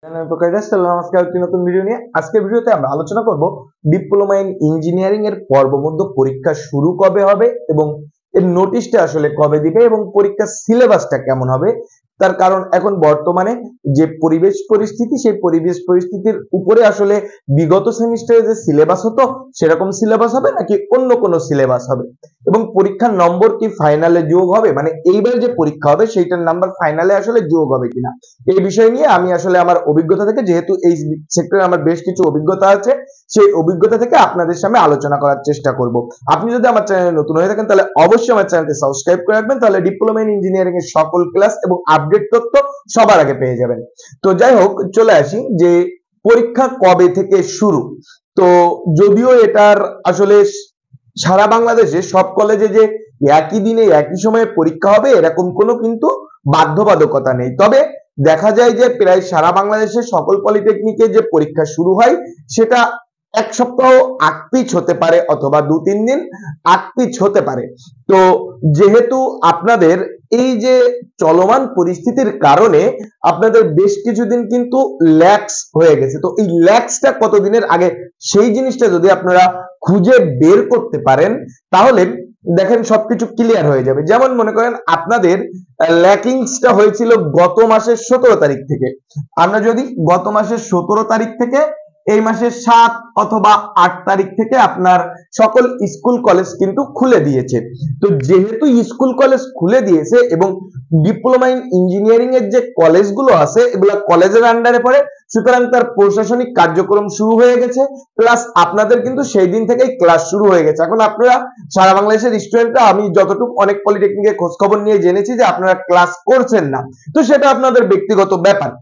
নমস্কার, একটি নতুন ভিডিও নিয়ে আজকের ভিডিওতে আমরা আলোচনা করব ডিপ্লোমা ইন ইঞ্জিনিয়ারিং এর পর্বমধ্য পরীক্ষা শুরু কবে হবে এবং এর নোটিশটা আসলে কবে দিবে এবং পরীক্ষার সিলেবাসটা কেমন হবে। তার কারণ এখন বর্তমানে যে পরিবেশ পরিস্থিতি, সেই পরিবেশ পরিস্থিতির উপরে আসলে বিগত সেমিস্টারে যে সিলেবাস হতো সেরকম সিলেবাস হবে নাকি অন্য কোনো সিলেবাস হবে, এবং পরীক্ষার নম্বর কি ফাইনালে যোগ হবে, মানে এইবার যে পরীক্ষা হবে সেইটার নাম্বার ফাইনালে আসলে যোগ হবে কিনা, এই বিষয় নিয়ে আমি আসলে আমার অভিজ্ঞতা থেকে, যেহেতু এই সেক্টরে আমার বেশ কিছু অভিজ্ঞতা আছে, সেই অভিজ্ঞতা থেকে আপনাদের সামনে আলোচনা করার চেষ্টা করব। আপনি যদি আমার চ্যানেলে নতুন হয়ে থাকেন তাহলে অবশ্যই আমার চ্যানেলটি সাবস্ক্রাইব করে রাখবেন, তাহলে ডিপ্লোমা ইন ইঞ্জিনিয়ারিং এর সকল ক্লাস এবং আপডেট তথ্য সবার আগে পেয়ে যাবেন। তো যাই হোক, চলে আসি যে পরীক্ষা কবে থেকে শুরু। তো যদিও এটার আসলে সারা বাংলাদেশে সব কলেজে যে একই দিনে একই সময়ে পরীক্ষা হবে এরকম কোনো কিন্তু বাধ্যবাধকতা নেই, তবে দেখা যায় যে প্রায় সারা বাংলাদেশে সকল পলিটেকনিকে যে পরীক্ষা শুরু হয় সেটা এক সপ্তাহ আগপিছ হতে পারে অথবা 2-3 দিন আগপিছ হতে পারে। তো যেহেতু আপনাদের এই যে চলমান পরিস্থিতির কারণে আপনাদের বেশ কিছুদিন কিন্তু ল্যাক্স হয়ে গেছে, তো এই ল্যাক্সটা কতদিনের আগে সেই জিনিসটা যদি আপনারা খুঁজে বের করতে পারেন তাহলে দেখেন সবকিছু ক্লিয়ার হয়ে যাবে। যেমন মনে করেন আপনাদের ল্যাকিংসটা হয়েছিল গত মাসের 17 তারিখ থেকে, আমরা যদি গত মাসের 17 তারিখ থেকে এই মাসের 7 অথবা 8 তারিখ থেকে আপনার সকল স্কুল কলেজ কিন্তু খুলে দিয়েছে। তো যেহেতু স্কুল কলেজ খুলে দিয়েছে এবং ডিপ্লোমা ইন ইঞ্জিনিয়ারিং এর যে কলেজগুলো আছে এগুলো কলেজের আন্ডারে পড়ে, সুতরাং তার প্রশাসনিক কার্যক্রম শুরু হয়ে গেছে, প্লাস আপনাদের কিন্তু সেই দিন থেকেই ক্লাস শুরু হয়ে গেছে। এখন আপনারা সারা বাংলাদেশের স্টুডেন্টরা, আমি যতটুকু অনেক পলিটেকনিকের খোঁজ খবর নিয়ে জেনেছি যে আপনারা ক্লাস করছেন না, তো সেটা আপনাদের ব্যক্তিগত ব্যাপার।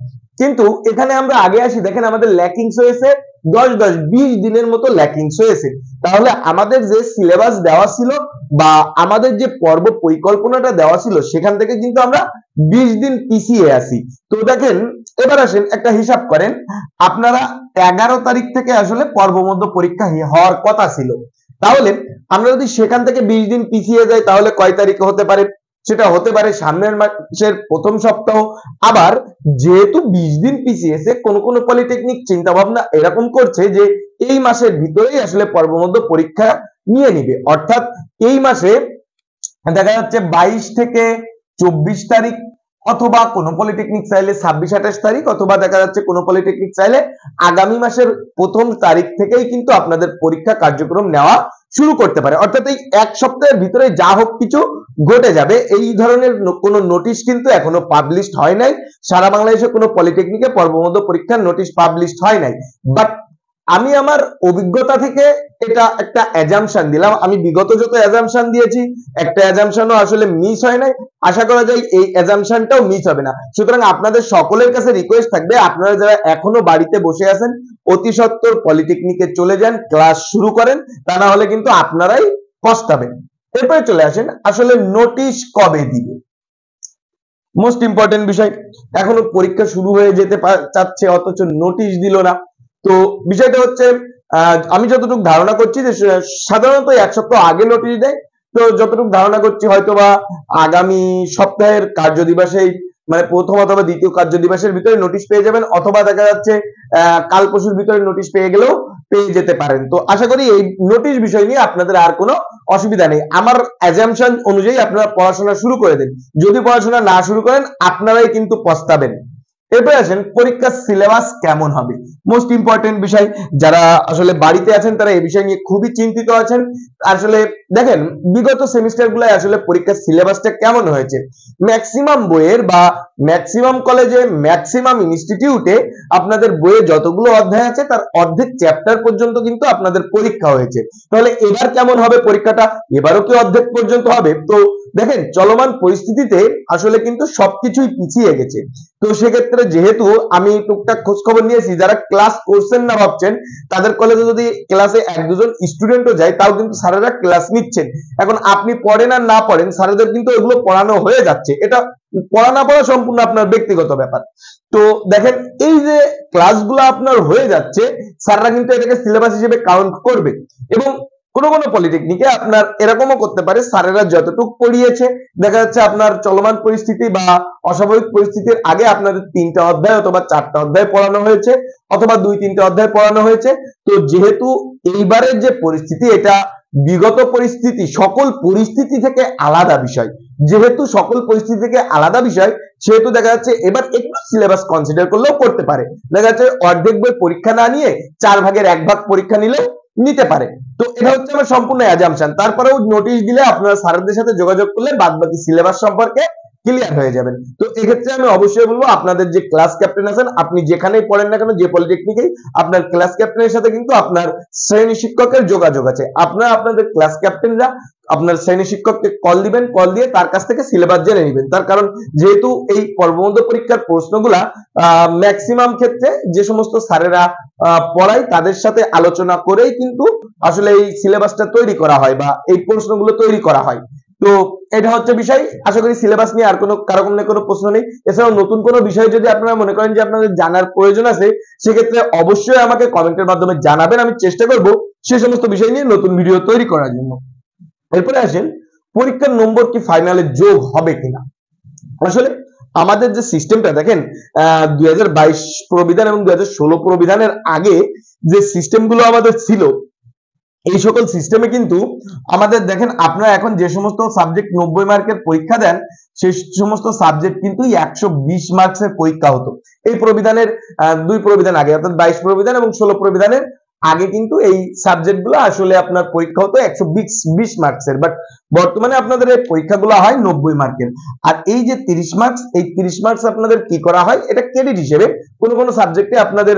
কিন্তু এখানে আমরা আগে আসি, দেখেন আমাদের ল্যাকিংস হয়েছে 10-20 দিনের মতো ল্যাকিংস হয়েছে। তাহলে আমাদের যে সিলেবাস দেওয়া ছিল বা আমাদের যে পর্ব পরিকল্পনাটা দেওয়া ছিল সেখান থেকে কিন্তু আমরা 20 দিন পিছিয়ে আছি। তো দেখেন এবার আসেন একটা হিসাব করেন, আপনারা 11 তারিখ থেকে আসলে পর্বমধ্য পরীক্ষা হওয়ার কথা ছিল, তাহলে আমরা যদি সেখান থেকে 20 দিন পিছিয়ে যাই তাহলে কয় তারিখে হতে পারে? সেটা হতে পারে সামনের মাসের প্রথম সপ্তাহ। আবার যেহেতু 20 দিন পিছিয়েছে, কোন কোন পলিটেকনিক চিন্তা ভাবনা এরকম করছে যে এই মাসের ভিতরেই আসলে পর্বমধ্য পরীক্ষা নিয়ে নিবে, অর্থাৎ এই মাসে দেখা যাচ্ছে 22 থেকে 24 তারিখ, অথবা কোন পলিটেকনিক চাইলে 26-28 তারিখ, অথবা দেখা যাচ্ছে কোন পলিটেকনিক চাইলে আগামী মাসের প্রথম তারিখ থেকেই কিন্তু আপনাদের পরীক্ষা কার্যক্রম নেওয়া শুরু করতে পারে। অর্থাৎ এই এক সপ্তাহের ভিতরে যা হোক কিছু ঘটে যাবে। এই ধরনের কোনো নোটিশ কিন্তু এখনো পাবলিশড হয় নাই, সারা বাংলাদেশে কোনো পলিটেকনিকে পর্বমধ্য পরীক্ষার নোটিশ পাবলিশড হয় নাই। বাট আমি আমার অভিজ্ঞতা থেকে এটা একটা অ্যাজাম্পশন দিলাম, আমি বিগত যত অ্যাজাম্পশন দিয়েছি একটা অ্যাজাম্পশনও আসলে মিস হয় নাই, আশা করা যায় এই অ্যাজাম্পশনটাও মিস হবে না। সুতরাং আপনাদের সকলের কাছে রিকোয়েস্ট থাকবে, আপনারা যারা এখনো বাড়িতে বসে আছেন অতি সত্বর পলিটেকনিকে চলে যান, ক্লাস শুরু করেন, তা না হলে কিন্তু আপনারাই পস্তাবেন। এরপরে চলে আসেন আসলে নোটিশ কবে দিবে, মোস্ট ইম্পর্টেন্ট বিষয়। এখনো পরীক্ষা শুরু হয়ে যেতে চাচ্ছে অথচ নোটিশ দিল না। তো বিষয়টা হচ্ছে আমি যতটুকু ধারণা করছি যে সাধারণত এক সপ্তাহ আগে নোটিশ দেয়, তো যতটুকু ধারণা করছি হয়তোবা আগামী সপ্তাহের কার্য দিবসেই, মানে প্রথম অথবা দ্বিতীয় কার্য দিবসের ভিতরে নোটিশ পেয়ে যাবেন, অথবা দেখা যাচ্ছে কাল পরশুর ভিতরে নোটিশ পেয়ে গেলেও পেয়ে যেতে পারেন। তো আশা করি এই নোটিশ বিষয় নিয়ে আপনাদের আর কোনো অসুবিধা নেই। আমার অ্যাজাম্পশন অনুযায়ী আপনারা পড়াশোনা শুরু করে দিন, যদি পড়াশোনা না শুরু করেন আপনারাই কিন্তু পস্তাবেন। এরপরে আসেন পরীক্ষার সিলেবাস কেমন হবে, মোস্ট ইম্পর্টেন্ট বিষয়। যারা আসলে বাড়িতে আছেন তারা এই বিষয় নিয়ে খুবই চিন্তিত আছেন। আসলে দেখেন বিগত সেমিস্টার গুলায় আসলে পরীক্ষার সিলেবাসটা কেমন হয়েছে, ম্যাক্সিমাম বইয়ের বা ম্যাক্সিমাম কলেজে ম্যাক্সিমাম ইনস্টিটিউটে আপনাদের বইয়ে যতগুলো অধ্যায় আছে তার অর্ধেক চ্যাপ্টার পর্যন্ত কিন্তু আপনাদের পরীক্ষা হয়েছে। তাহলে এবার কেমন হবে পরীক্ষাটা, এবারও কি অর্ধেক পর্যন্ত হবে? তো দেখেন চলমান পরিস্থিতিতে আসলে কিন্তু সবকিছুই পিছিয়ে গেছে। তো সেক্ষেত্রে যেহেতু আমি টুকটাক খোঁজ খবর নিয়েছি, যারা ক্লাস করছেন না ভাবছেন তাদের কলেজে যদি ক্লাসে 1-2 জন স্টুডেন্টও যায় তাও কিন্তু স্যারেরা ক্লাস নিচ্ছেন। এখন আপনি পড়েন আর না পড়েন, স্যারেদের কিন্তু এগুলো পড়ানো হয়ে যাচ্ছে, এটা পড়া না পড়া সম্পূর্ণ আপনার ব্যক্তিগত ব্যাপার। তো দেখেন এই যে ক্লাসগুলো আপনার হয়ে যাচ্ছে, স্যাররা কিন্তু এটাকে সিলেবাস হিসেবে কাউন্ট করবে এবং কোনো কোনো পলিটেকনিকে আপনার এরকমও করতে পারে, স্যারেরা যতটুকু পড়িয়েছে দেখা যাচ্ছে আপনার চলমান পরিস্থিতি বা অস্বাভাবিক পরিস্থিতির আগে আপনাদের 3টা অধ্যায় অথবা 4টা অধ্যায় পড়ানো হয়েছে অথবা 2-3টা অধ্যায় পড়ানো হয়েছে। তো যেহেতু এইবারের যে পরিস্থিতি এটা বিগত পরিস্থিতি সকল পরিস্থিতি থেকে আলাদা বিষয়, যেহেতু সকল পরিস্থিতি থেকে আলাদা বিষয় সেহেতু দেখা যাচ্ছে এবার একটু সিলেবাস কনসিডার করলেও করতে পারে। দেখা যাচ্ছে অর্ধেক বই পরীক্ষা না নিয়ে 4/1 পরীক্ষা নিলেও নিতে পারে। তো এটা হচ্ছে আমার সম্পূর্ণ অ্যাজাম্পশন। তারপরেও নোটিশ দিলে আপনারা স্যারদের সাথে যোগাযোগ করলে বাদবাকি সিলেবাস সম্পর্কে ক্লিয়ার হয়ে যাবেন। তো এক্ষেত্রে আমি অবশ্যই বলবো আপনাদের যে ক্লাস ক্যাপ্টেন আছেন, আপনি যেখানেই পড়েন না কেন, যে পলিটেকনিকেই, আপনার ক্লাস ক্যাপ্টেনের সাথে কিন্তু আপনার শ্রেণী শিক্ষকের যোগাযোগ আছে। আপনারা আপনাদের ক্লাস ক্যাপ্টেনরা আপনার শ্রেণী শিক্ষককে কল দিবেন, কল দিয়ে তার কাছ থেকে সিলেবাস জেনে নেবেন। তার কারণ যেহেতু এই পর্ববন্ধ পরীক্ষার প্রশ্নগুলা ম্যাক্সিমাম ক্ষেত্রে যে সমস্ত স্যারেরা পড়ায় তাদের সাথে আলোচনা করেই কিন্তু আসলে এই সিলেবাসটা তৈরি করা হয় বা এই প্রশ্নগুলো তৈরি করা হয়। তো এটা হচ্ছে বিষয়। আশা করি সিলেবাস নিয়ে আর কারো কোনো প্রশ্ন নেই। এছাড়াও নতুন কোনো বিষয় যদি আপনারা মনে করেন যে আপনাদের জানার প্রয়োজন আছে সেক্ষেত্রে অবশ্যই আমাকে কমেন্টের মাধ্যমে জানাবেন, আমি চেষ্টা করব সে সমস্ত বিষয় নিয়ে নতুন ভিডিও তৈরি করার জন্য। এরপরে আসেন পরীক্ষার নম্বর কি ফাইনালে যোগ হবে কিনা। আসলে আমাদের যে সিস্টেমটা দেখেন 2022 প্রবিধান এবং 2016 প্রবিধানের আগে যে সিস্টেমগুলো আমাদের ছিল এই সকল সিস্টেমে কিন্তু আমাদের দেখেন আপনারা এখন যে সমস্ত সাবজেক্ট 90 মার্কের পরীক্ষা দেন সেই সমস্ত সাবজেক্ট কিন্তু 120 মার্কসের পরীক্ষা হতো এই প্রবিধানের 2 প্রবিধান আগে, অর্থাৎ 22 প্রবিধান এবং 16 প্রবিধানের আগে কিন্তু এই সাবজেক্টগুলো আসলে আপনার পরীক্ষা হতো 120 মার্কসের, বাট বর্তমানে আপনাদের এই পরীক্ষাগুলো হয় 90 মার্কের। আর এই যে 30 মার্কস, এই 30 মার্কস আপনাদের কি করা হয়, এটা ক্রেডিট হিসেবে কোন কোন সাবজেক্টে আপনাদের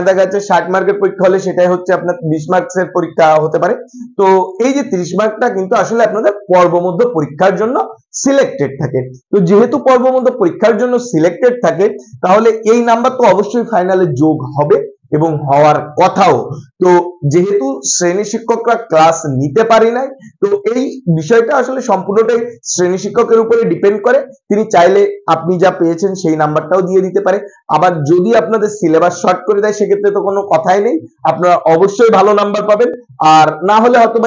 দেখা যাচ্ছে 60 মার্কের পরীক্ষা হলে সেটাই হচ্ছে আপনার 20 মার্কসের পরীক্ষা হতে পারে। তো এই যে 30 মার্কটা কিন্তু আসলে আপনাদের পর্বমধ্য পরীক্ষার জন্য সিলেক্টেড থাকে। তো যেহেতু পর্বমধ্য পরীক্ষার জন্য সিলেক্টেড থাকে তাহলে এই নাম্বার তো অবশ্যই ফাইনালে যোগ হবে এবং হওয়ার কথাও। তো যেহেতু শ্রেণী শিক্ষকরা ক্লাস নিতে পারি নাই, তো এই বিষয়টা আসলে সম্পূর্ণটাই শ্রেণী শিক্ষকের উপরে ডিপেন্ড করে। তিনি চাইলে আপনি যা পেয়েছেন সেই নাম্বারটাও দিয়ে দিতে পারে, আবার যদি আপনাদের সিলেবাস শর্ট করে দেয় সেক্ষেত্রে তো কোনো কথাই নেই, আপনারা অবশ্যই ভালো নাম্বার পাবেন। আর না হলে হয়তো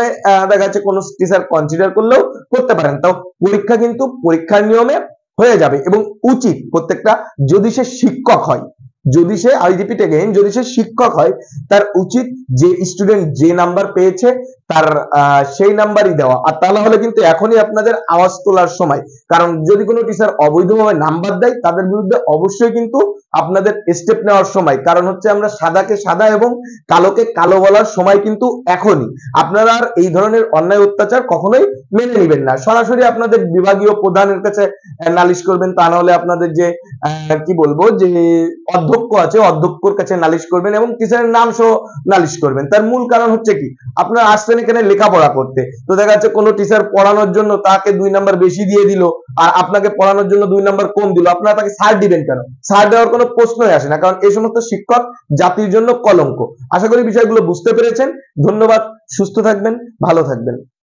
দেখা যাচ্ছে কোনো টিচার কনসিডার করলেও করতে পারেন। তাও পরীক্ষা কিন্তু পরীক্ষার নিয়মে হয়ে যাবে এবং উচিত প্রত্যেকটা, যদি সে শিক্ষক হয়, যদি সে যদি সে শিক্ষক হয় তার উচিত যে স্টুডেন্ট যে নাম্বার পেয়েছে তার সেই নাম্বারই দেওয়া। আর তা না হলে কিন্তু এখনই আপনাদের আওয়াজ তোলার সময়, কারণ যদি কোনো টিচার অবৈধভাবে নাম্বার দেয় তাদের বিরুদ্ধে অবশ্যই কিন্তু আপনাদের স্টেপ নেওয়ার সময়, কারণ হচ্ছে আমরা সাদাকে সাদা এবং কালোকে কালো বলার সময় কিন্তু এখনই। আপনারা আর এই ধরনের অন্যায় অত্যাচার কখনোই মেনে নেবেন না, সরাসরি আপনাদের বিভাগীয় প্রধানের কাছে নালিশ করবেন, তা না হলে আপনাদের যে কি বলবো যে অধ্যক্ষ আছে অধ্যক্ষর কাছে নালিশ করবেন এবং টিচারের নাম সহ নালিশ করবেন। তার মূল কারণ হচ্ছে কি, আপনারা আসছেন এখানে লেখাপড়া করতে, তো দেখা যাচ্ছে কোনো টিচার পড়ানোর জন্য তাকে 2 নাম্বার বেশি দিয়ে দিল আর আপনাকে পড়ানোর জন্য 2 নাম্বার কম দিল, আপনারা তাকে ছাড় দিবেন কেন? ছাড় দেওয়ার কোনো প্রশ্নই আসে না, কারণ এই সমস্ত শিক্ষক জাতির জন্য কলঙ্ক। আশা করি বিষয়গুলো বুঝতে পেরেছেন। ধন্যবাদ, সুস্থ থাকবেন, ভালো থাকবেন।